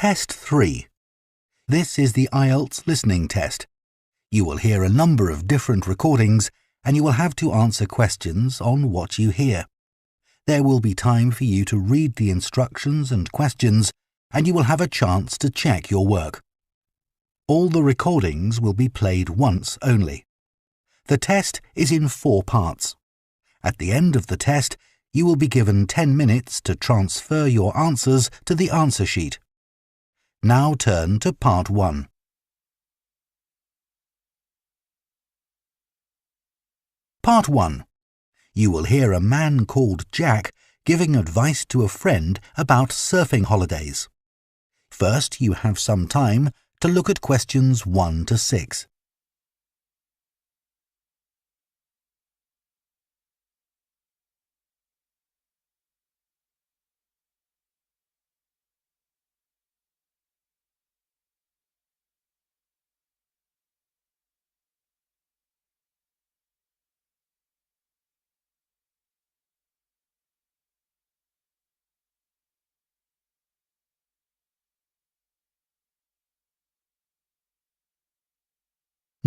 Test 3. This is the IELTS listening test. You will hear a number of different recordings and you will have to answer questions on what you hear. There will be time for you to read the instructions and questions and you will have a chance to check your work. All the recordings will be played once only. The test is in 4 parts. At the end of the test, you will be given 10 minutes to transfer your answers to the answer sheet. Now turn to Part 1. Part 1. You will hear a man called Jack giving advice to a friend about surfing holidays. First, you have some time to look at questions 1 to 6.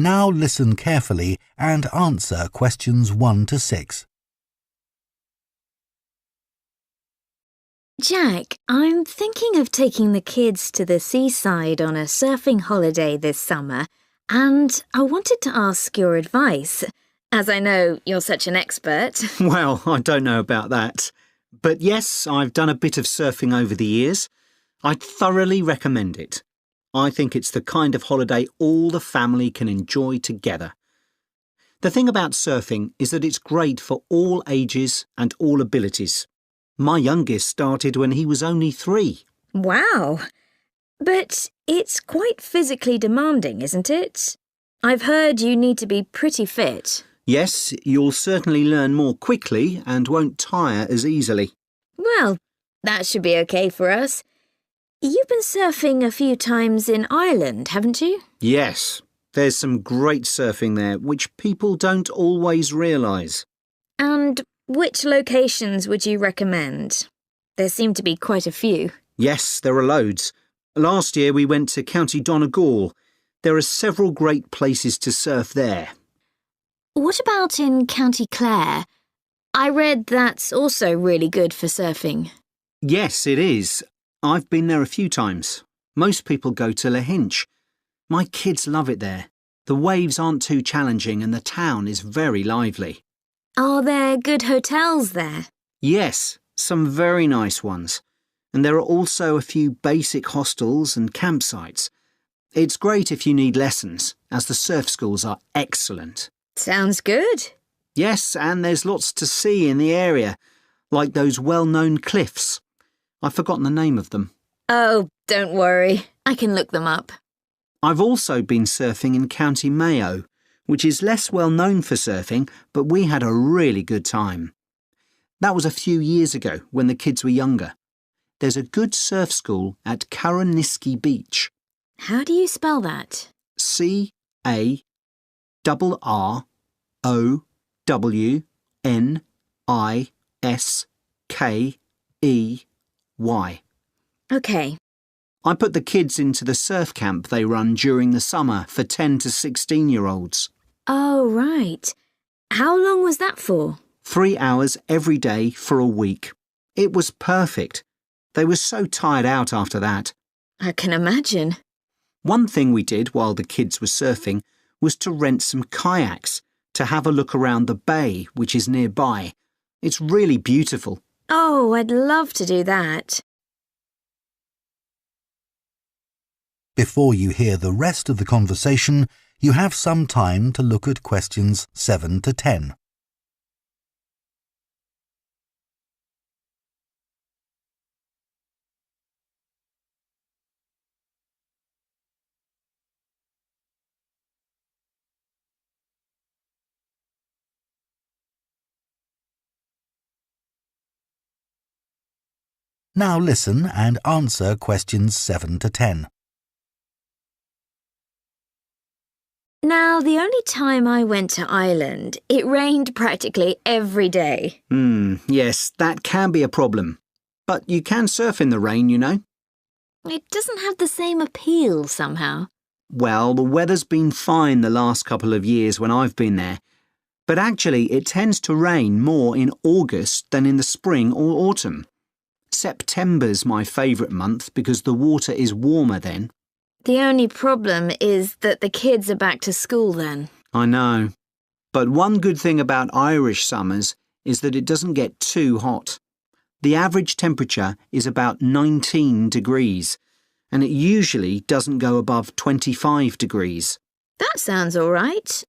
Now listen carefully and answer questions 1 to 6. Jack, I'm thinking of taking the kids to the seaside on a surfing holiday this summer, and I wanted to ask your advice, as I know you're such an expert. Well, I don't know about that. But yes, I've done a bit of surfing over the years. I'd thoroughly recommend it. I think it's the kind of holiday all the family can enjoy together. The thing about surfing is that it's great for all ages and all abilities. My youngest started when he was only 3. Wow! But it's quite physically demanding, isn't it? I've heard you need to be pretty fit. Yes, you'll certainly learn more quickly and won't tire as easily. Well, that should be okay for us. You've been surfing a few times in Ireland, haven't you? Yes, there's some great surfing there, which people don't always realise. And which locations would you recommend? There seem to be quite a few. Yes, there are loads. Last year we went to County Donegal. There are several great places to surf there. What about in County Clare? I read that's also really good for surfing. Yes, it is. I've been there a few times. Most people go to Lahinch. My kids love it there. The waves aren't too challenging and the town is very lively. Are there good hotels there? Yes, some very nice ones. And there are also a few basic hostels and campsites. It's great if you need lessons, as the surf schools are excellent. Sounds good. Yes, and there's lots to see in the area, like those well-known cliffs. I've forgotten the name of them. Oh, don't worry. I can look them up. I've also been surfing in County Mayo, which is less well known for surfing, but we had a really good time. That was a few years ago when the kids were younger. There's a good surf school at Carraniskey Beach. How do you spell that? Carrowniskey. OK. I put the kids into the surf camp they run during the summer for 10 to 16-year-olds. Oh, right. How long was that for? 3 hours every day for a week. It was perfect. They were so tired out after that. I can imagine. One thing we did while the kids were surfing was to rent some kayaks to have a look around the bay, which is nearby. It's really beautiful. Oh, I'd love to do that. Before you hear the rest of the conversation, you have some time to look at questions 7 to 10. Now listen and answer questions 7 to 10. Now, the only time I went to Ireland, it rained practically every day. Yes, that can be a problem. But you can surf in the rain, you know. It doesn't have the same appeal somehow. Well, the weather's been fine the last couple of years when I've been there, but actually it tends to rain more in August than in the spring or autumn. September's my favourite month because the water is warmer then. The only problem is that the kids are back to school then. I know. But one good thing about Irish summers is that it doesn't get too hot. The average temperature is about 19 degrees, and it usually doesn't go above 25 degrees. That sounds all right.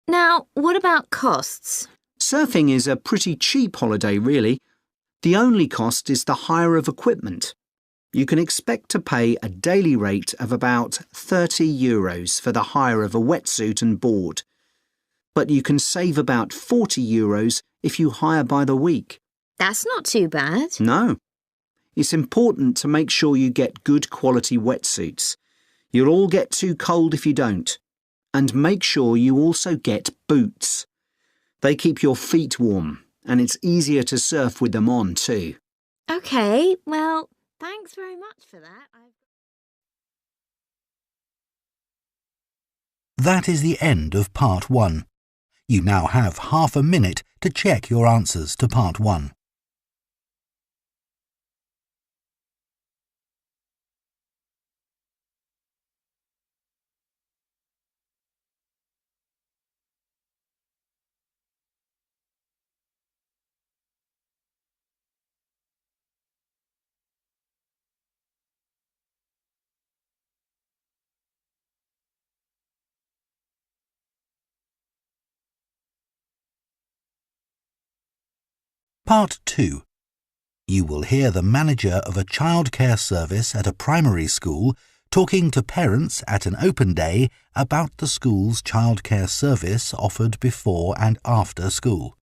Now, what about costs? Surfing is a pretty cheap holiday, really. The only cost is the hire of equipment. You can expect to pay a daily rate of about €30 for the hire of a wetsuit and board. But you can save about €40 if you hire by the week. That's not too bad. No. It's important to make sure you get good quality wetsuits. You'll all get too cold if you don't. And make sure you also get boots. They keep your feet warm, and it's easier to surf with them on too. OK, well, thanks very much for that. That is the end of Part 1. You now have half a minute to check your answers to Part 1. Part 2. You will hear the manager of a childcare service at a primary school talking to parents at an open day about the school's childcare service offered before and after school.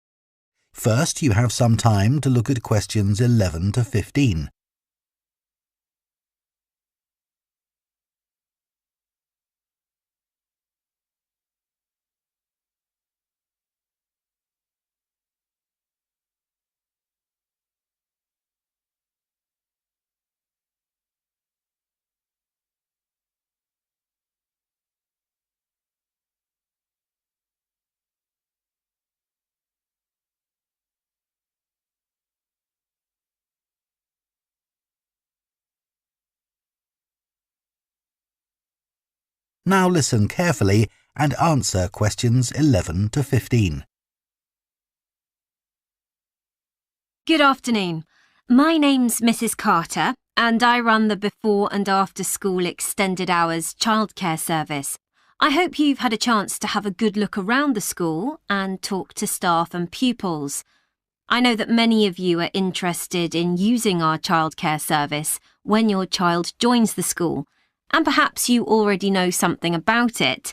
First, you have some time to look at questions 11 to 15. Now listen carefully and answer questions 11 to 15. Good afternoon. My name's Mrs. Carter and I run the before and after school extended hours childcare service. I hope you've had a chance to have a good look around the school and talk to staff and pupils. I know that many of you are interested in using our childcare service when your child joins the school, and perhaps you already know something about it.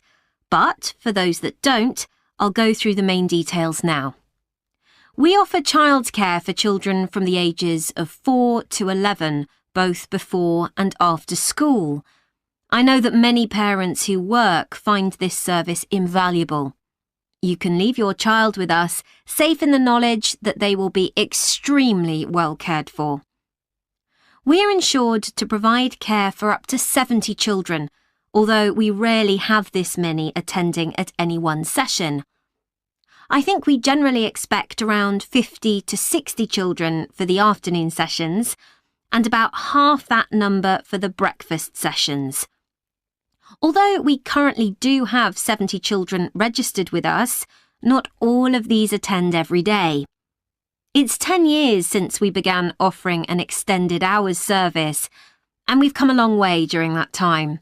But for those that don't, I'll go through the main details now. We offer childcare for children from the ages of 4 to 11, both before and after school. I know that many parents who work find this service invaluable. You can leave your child with us, safe in the knowledge that they will be extremely well cared for. We are insured to provide care for up to 70 children, although we rarely have this many attending at any one session. I think we generally expect around 50 to 60 children for the afternoon sessions, and about half that number for the breakfast sessions. Although we currently do have 70 children registered with us, not all of these attend every day. It's 10 years since we began offering an extended hours service, and we've come a long way during that time.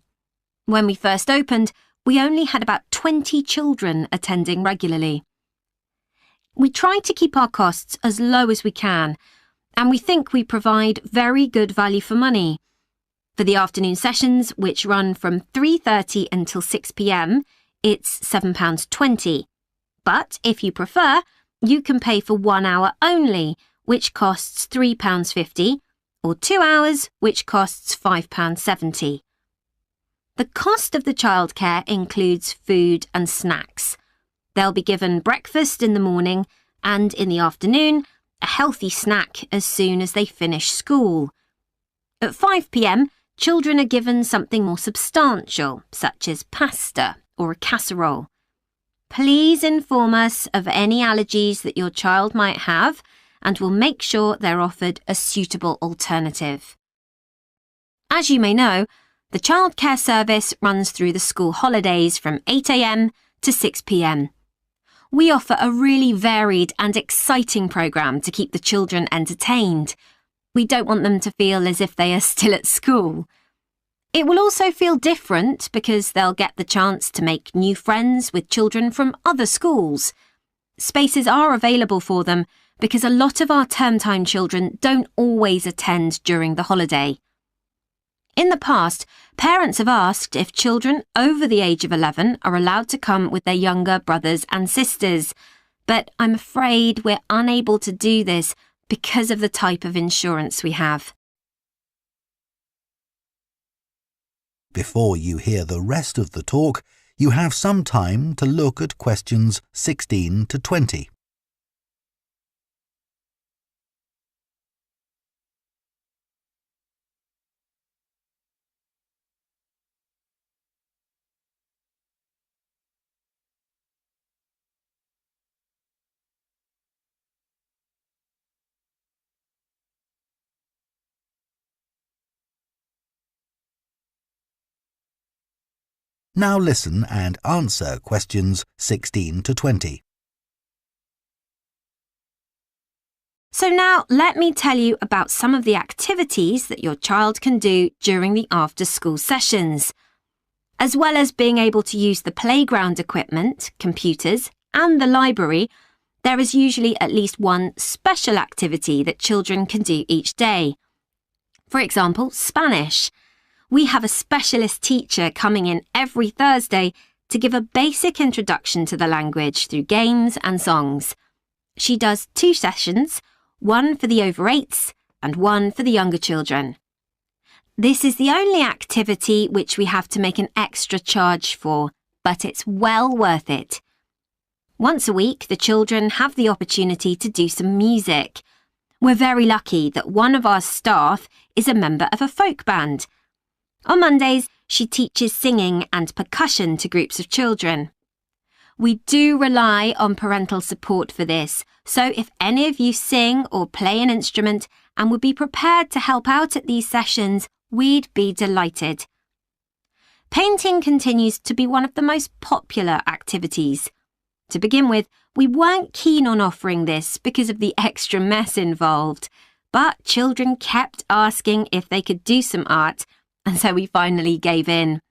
When we first opened, we only had about 20 children attending regularly. We try to keep our costs as low as we can, and we think we provide very good value for money. For the afternoon sessions, which run from 3:30 until 6 p.m, it's £7.20. But if you prefer, you can pay for 1 hour only, which costs £3.50, or 2 hours, which costs £5.70. The cost of the childcare includes food and snacks. They'll be given breakfast in the morning and in the afternoon, a healthy snack as soon as they finish school. At 5 p.m, children are given something more substantial, such as pasta or a casserole. Please inform us of any allergies that your child might have, and we'll make sure they're offered a suitable alternative. As you may know, the childcare service runs through the school holidays from 8 a.m. to 6 p.m. We offer a really varied and exciting programme to keep the children entertained. We don't want them to feel as if they are still at school. It will also feel different because they'll get the chance to make new friends with children from other schools. Spaces are available for them because a lot of our term time children don't always attend during the holiday. In the past, parents have asked if children over the age of 11 are allowed to come with their younger brothers and sisters, but I'm afraid we're unable to do this because of the type of insurance we have. Before you hear the rest of the talk, you have some time to look at questions 16 to 20. Now listen and answer questions 16 to 20. So now let me tell you about some of the activities that your child can do during the after-school sessions. As well as being able to use the playground equipment, computers, and the library, there is usually at least one special activity that children can do each day. For example, Spanish. We have a specialist teacher coming in every Thursday to give a basic introduction to the language through games and songs. She does 2 sessions, one for the over 8s and one for the younger children. This is the only activity which we have to make an extra charge for, but it's well worth it. Once a week, the children have the opportunity to do some music. We're very lucky that one of our staff is a member of a folk band. On Mondays, she teaches singing and percussion to groups of children. We do rely on parental support for this, so if any of you sing or play an instrument and would be prepared to help out at these sessions, we'd be delighted. Painting continues to be one of the most popular activities. To begin with, we weren't keen on offering this because of the extra mess involved, but children kept asking if they could do some art, and so we finally gave in.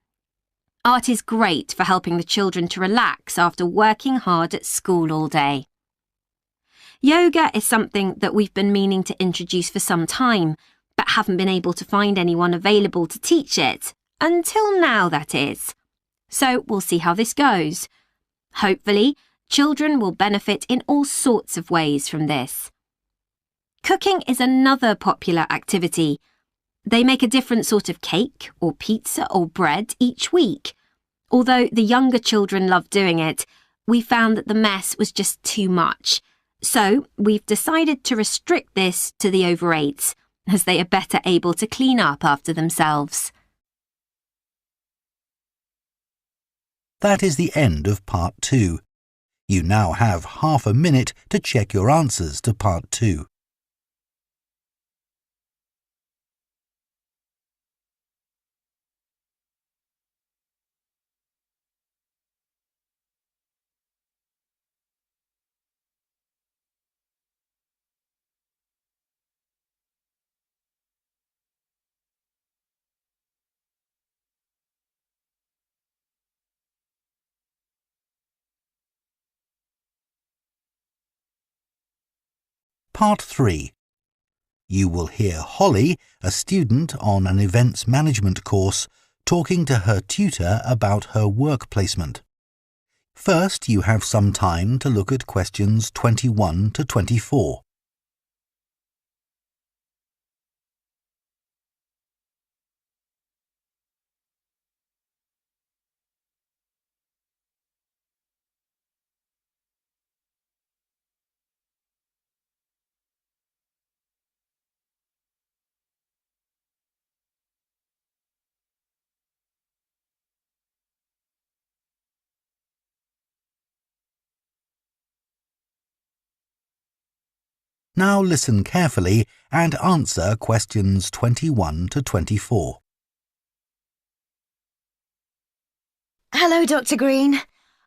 Art is great for helping the children to relax after working hard at school all day. Yoga is something that we've been meaning to introduce for some time, but haven't been able to find anyone available to teach it. Until now, that is. So we'll see how this goes. Hopefully, children will benefit in all sorts of ways from this. Cooking is another popular activity. They make a different sort of cake or pizza or bread each week. Although the younger children love doing it, we found that the mess was just too much. So we've decided to restrict this to the over 8s, as they are better able to clean up after themselves. That is the end of Part 2. You now have half a minute to check your answers to Part 2. Part 3. You will hear Holly, a student on an events management course, talking to her tutor about her work placement. First, you have some time to look at questions 21 to 24. Now listen carefully and answer questions 21 to 24. Hello, Dr. Green.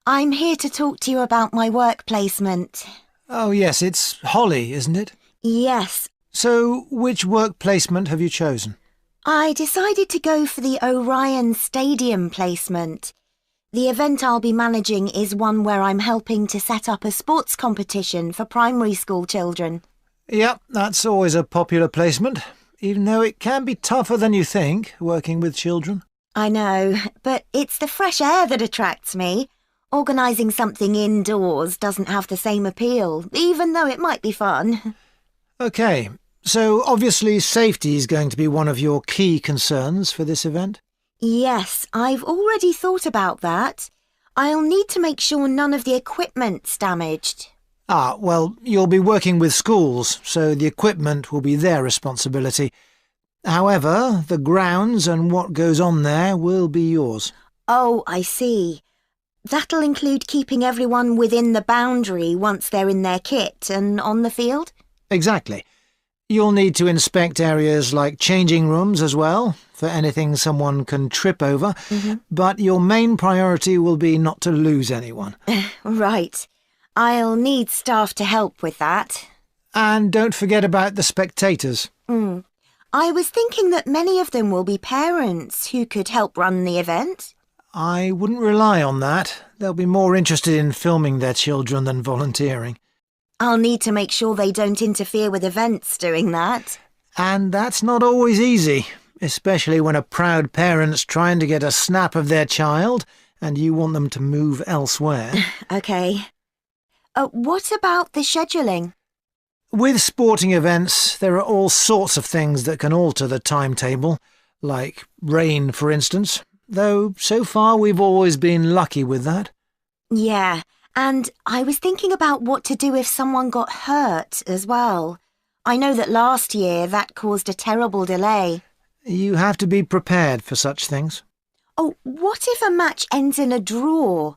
I'm here to talk to you about my work placement. Oh yes, it's Holly, isn't it? Yes, So, which work placement have you chosen? I decided to go for the Orion Stadium placement. The event I'll be managing is one where I'm helping to set up a sports competition for primary school children. Yep, that's always a popular placement, even though it can be tougher than you think, working with children. I know, but it's the fresh air that attracts me. Organising something indoors doesn't have the same appeal, even though it might be fun. OK, so obviously safety is going to be one of your key concerns for this event? Yes, I've already thought about that. I'll need to make sure none of the equipment's damaged. Ah, well, you'll be working with schools, so the equipment will be their responsibility. However, the grounds and what goes on there will be yours. Oh, I see. That'll include keeping everyone within the boundary once they're in their kit and on the field? Exactly. You'll need to inspect areas like changing rooms as well, for anything someone can trip over, but your main priority will be not to lose anyone. Right. I'll need staff to help with that. And don't forget about the spectators. I was thinking that many of them will be parents who could help run the event. I wouldn't rely on that. They'll be more interested in filming their children than volunteering. I'll need to make sure they don't interfere with events doing that. And that's not always easy, especially when a proud parent's trying to get a snap of their child and you want them to move elsewhere. OK. What about the scheduling? With sporting events, there are all sorts of things that can alter the timetable, like rain, for instance, though so far we've always been lucky with that. Yeah, and I was thinking about what to do if someone got hurt as well. I know that last year that caused a terrible delay. You have to be prepared for such things. Oh, what if a match ends in a draw?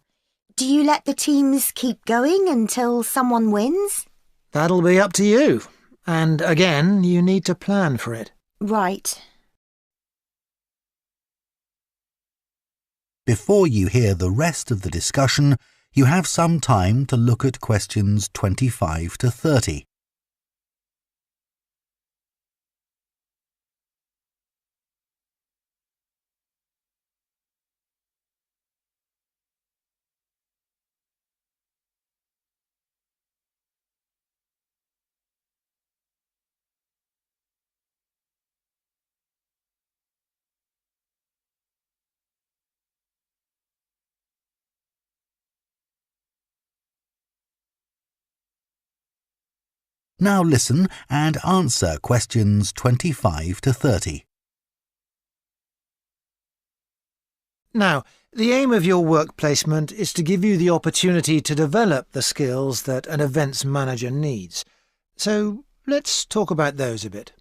Do you let the teams keep going until someone wins? That'll be up to you. And again, you need to plan for it. Right. Before you hear the rest of the discussion, you have some time to look at questions 25 to 30. Now listen and answer questions 25 to 30. Now, the aim of your work placement is to give you the opportunity to develop the skills that an events manager needs. So let's talk about those a bit.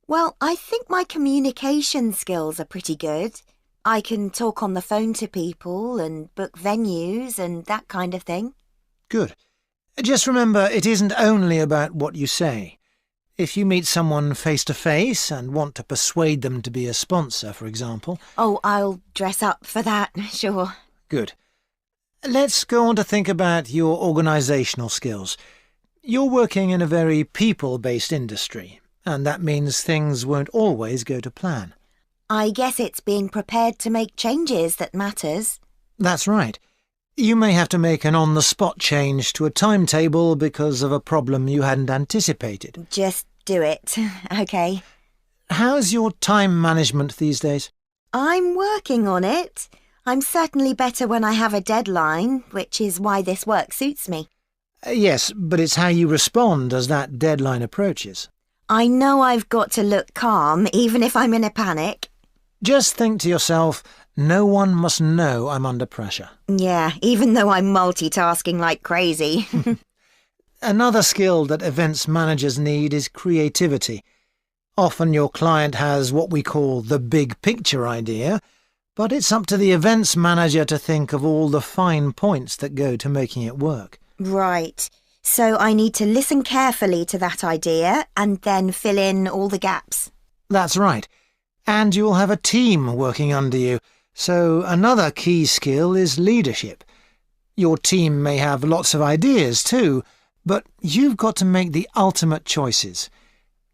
Well, I think my communication skills are pretty good. I can talk on the phone to people and book venues and that kind of thing. Good. Just remember, it isn't only about what you say. If you meet someone face-to-face and want to persuade them to be a sponsor, for example... Oh, I'll dress up for that, sure. Good. Let's go on to think about your organisational skills. You're working in a very people-based industry, and that means things won't always go to plan. I guess it's being prepared to make changes that matters. That's right. You may have to make an on-the-spot change to a timetable because of a problem you hadn't anticipated. Just do it, OK. How's your time management these days? I'm working on it. I'm certainly better when I have a deadline, which is why this work suits me. Yes, but it's how you respond as that deadline approaches. I know I've got to look calm, even if I'm in a panic. Just think to yourself, no one must know I'm under pressure. Yeah, even though I'm multitasking like crazy. Another skill that events managers need is creativity. Often your client has what we call the big picture idea, but it's up to the events manager to think of all the fine points that go to making it work. Right. So I need to listen carefully to that idea and then fill in all the gaps. That's right. And you'll have a team working under you, so another key skill is leadership. Your team may have lots of ideas too, but you've got to make the ultimate choices.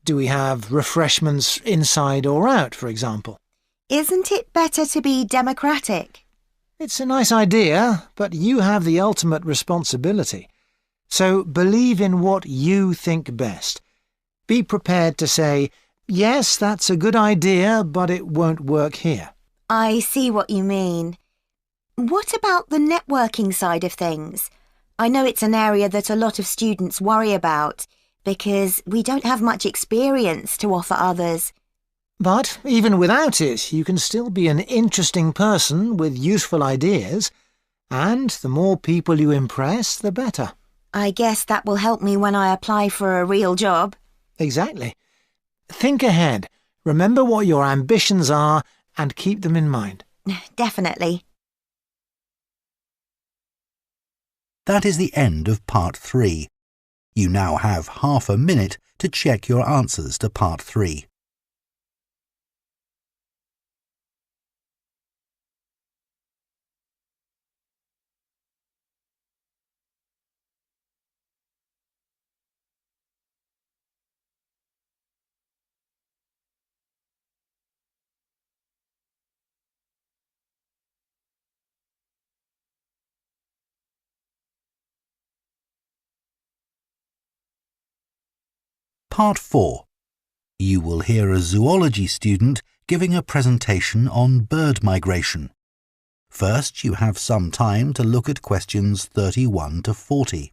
Do we have refreshments inside or out, for example? Isn't it better to be democratic? It's a nice idea, but you have the ultimate responsibility. So believe in what you think best. Be prepared to say, yes, that's a good idea, but it won't work here. I see what you mean. What about the networking side of things? I know it's an area that a lot of students worry about because we don't have much experience to offer others. But even without it, you can still be an interesting person with useful ideas, and the more people you impress, the better. I guess that will help me when I apply for a real job. Exactly. Think ahead, remember what your ambitions are, and keep them in mind. Definitely. That is the end of Part 3. You now have half a minute to check your answers to Part 3. Part 4. You will hear a zoology student giving a presentation on bird migration. First, you have some time to look at questions 31 to 40.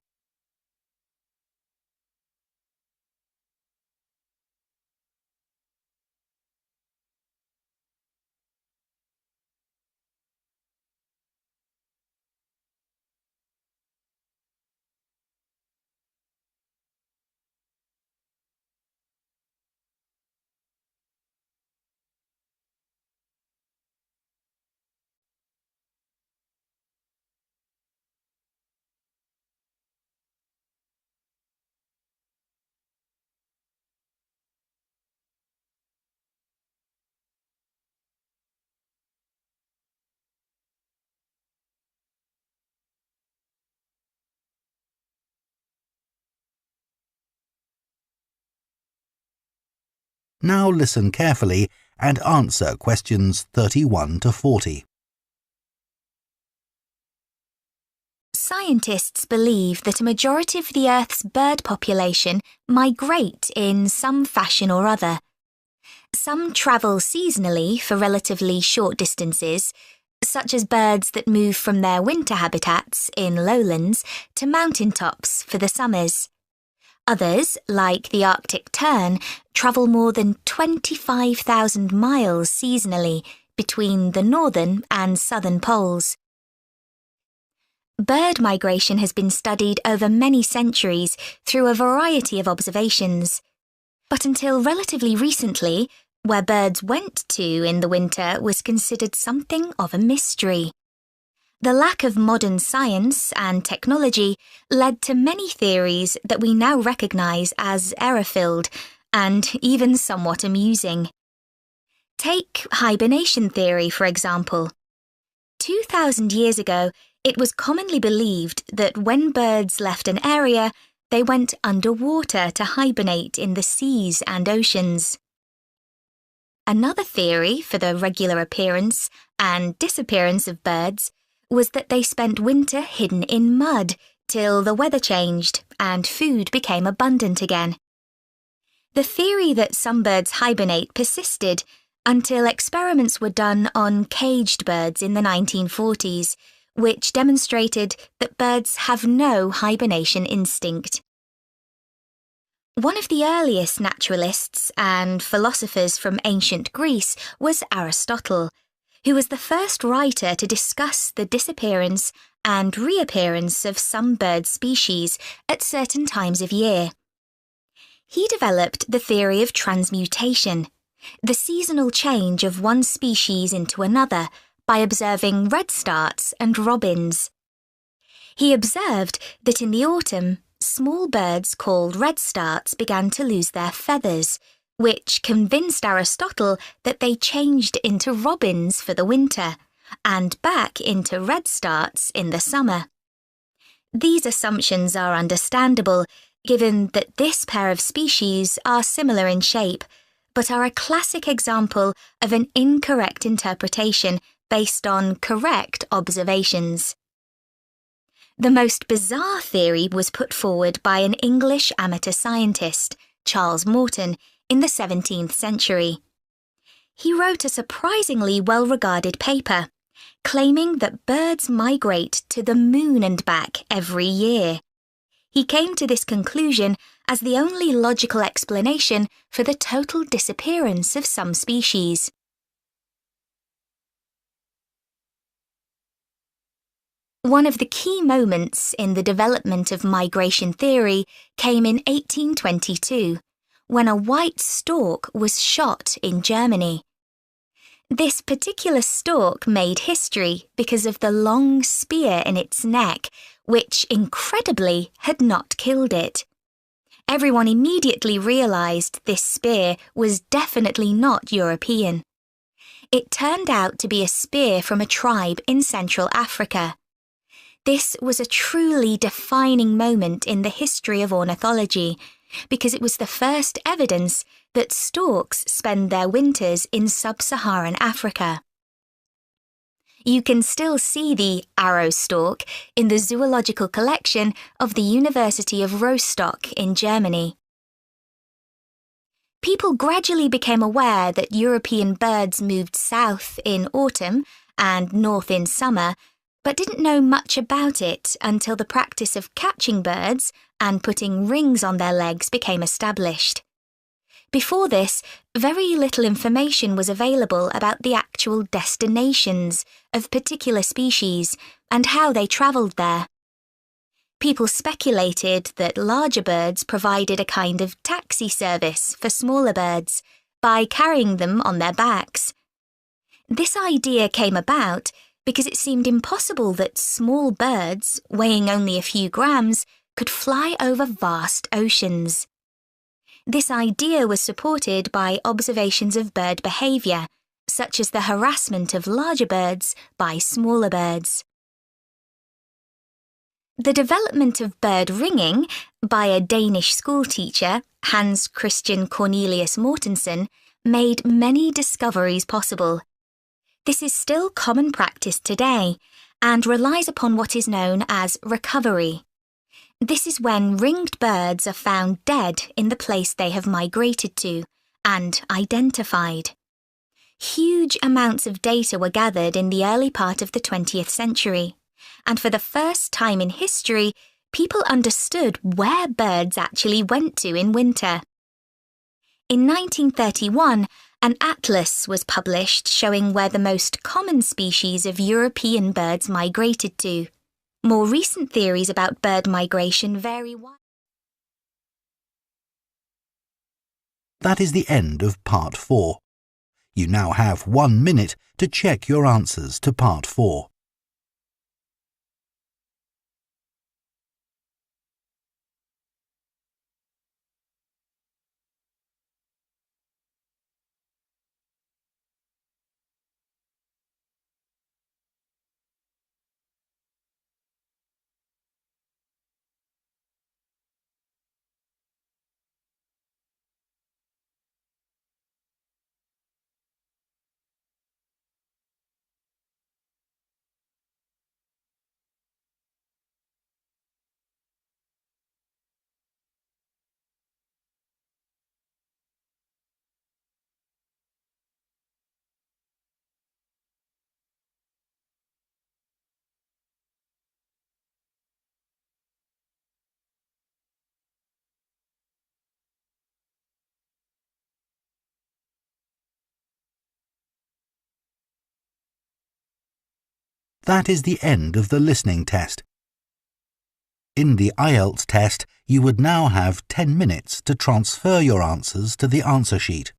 Now listen carefully and answer questions 31 to 40. Scientists believe that a majority of the Earth's bird population migrate in some fashion or other. Some travel seasonally for relatively short distances, such as birds that move from their winter habitats in lowlands to mountaintops for the summers. Others, like the Arctic tern, travel more than 25,000 miles seasonally between the northern and southern poles. Bird migration has been studied over many centuries through a variety of observations. But until relatively recently, where birds went to in the winter was considered something of a mystery. The lack of modern science and technology led to many theories that we now recognise as error-filled and even somewhat amusing. Take hibernation theory, for example. 2,000 years ago, it was commonly believed that when birds left an area, they went underwater to hibernate in the seas and oceans. Another theory for the regular appearance and disappearance of birds was that they spent winter hidden in mud till the weather changed and food became abundant again. The theory that some birds hibernate persisted until experiments were done on caged birds in the 1940s, which demonstrated that birds have no hibernation instinct. One of the earliest naturalists and philosophers from ancient Greece was Aristotle, who was the first writer to discuss the disappearance and reappearance of some bird species at certain times of year. He developed the theory of transmutation, the seasonal change of one species into another by observing redstarts and robins. He observed that in the autumn, small birds called redstarts began to lose their feathers, which convinced Aristotle that they changed into robins for the winter and back into redstarts in the summer. These assumptions are understandable, given that this pair of species are similar in shape, but are a classic example of an incorrect interpretation based on correct observations. The most bizarre theory was put forward by an English amateur scientist, Charles Morton, in the 17th century. He wrote a surprisingly well-regarded paper, claiming that birds migrate to the moon and back every year. He came to this conclusion as the only logical explanation for the total disappearance of some species. One of the key moments in the development of migration theory came in 1822, when a white stork was shot in Germany. This particular stork made history because of the long spear in its neck, which, incredibly, had not killed it. Everyone immediately realised this spear was definitely not European. It turned out to be a spear from a tribe in Central Africa. This was a truly defining moment in the history of ornithology, because it was the first evidence that storks spend their winters in sub-Saharan Africa. You can still see the arrow stork in the zoological collection of the University of Rostock in Germany. People gradually became aware that European birds moved south in autumn and north in summer, but didn't know much about it until the practice of catching birds and putting rings on their legs became established. Before this, very little information was available about the actual destinations of particular species and how they travelled there. People speculated that larger birds provided a kind of taxi service for smaller birds by carrying them on their backs. This idea came about because it seemed impossible that small birds, weighing only a few grams, could fly over vast oceans. This idea was supported by observations of bird behaviour, such as the harassment of larger birds by smaller birds. The development of bird ringing by a Danish schoolteacher, Hans Christian Cornelius Mortensen, made many discoveries possible. This is still common practice today and relies upon what is known as recovery. This is when ringed birds are found dead in the place they have migrated to and identified. Huge amounts of data were gathered in the early part of the 20th century, and for the first time in history, people understood where birds actually went to in winter. In 1931, an atlas was published showing where the most common species of European birds migrated to. More recent theories about bird migration vary widely. That is the end of Part 4. You now have 1 minute to check your answers to Part 4. That is the end of the listening test. In the IELTS test, you would now have 10 minutes to transfer your answers to the answer sheet.